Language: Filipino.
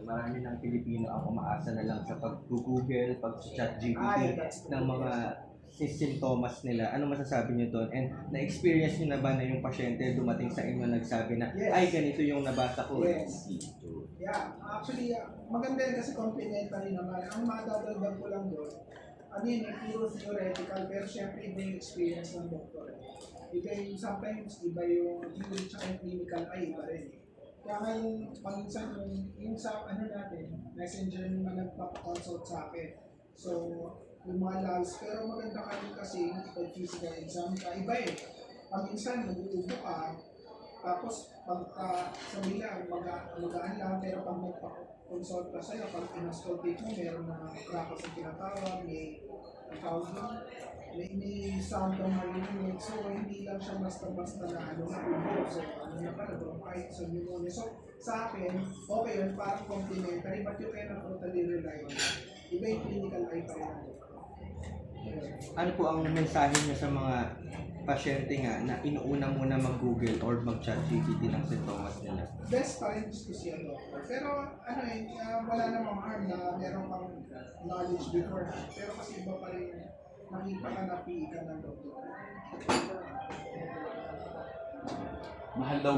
Marami ng Pilipino ang umaasa na lang sa pag-Google, pag-chat GPT ng mga simptomas nila. Ano masasabi niyo doon? And na-experience niyo na ba na yung pasyente dumating sa inyo nagsabi na, ay ganito yung nabasa ko? Yes. Yeah, actually, maganda yun kasi complementary naman. Ang madadagdag ko lang doon, ano yun, puro theoretical, pero syempre iba yung experience ng doktor. Iba yung sometimes, iba yung theory tsaka yung clinical ay iba rin. Kaya ngayon, paminsan yung sa ano natin, messenger yung mga nagpapakonsult sa akin. So, yung mga labs, pero maganda kami kasi pag physical exam ka, iba eh. Paminsan, nag-uubo ka, tapos pagka sabi lang, magaan lang, pero pag magpa-consult ka sa'yo, pag in-auscultate mo, meron na crackers ang tinatawag, may tawag doon, may sound kang marinig. So, hindi lang siya basta-basta na ano na ubo. So, ano na pala, bronchitis, so pneumonia. So, sa akin, okay yun, parang complementary, but you cannot totally rely on it. Iba yung clinical eye pa rin. Ano po ang mensahe niyo sa mga pasyente nga na inuuna muna mag-Google or mag-chat GPT ng sintomas nila? Best pa rin gusto siya doctor. Pero ano wala namang harm na meron kang knowledge before. Pero kasi iba pa rin nakita ka na PE ka ng doktor. Mahal daw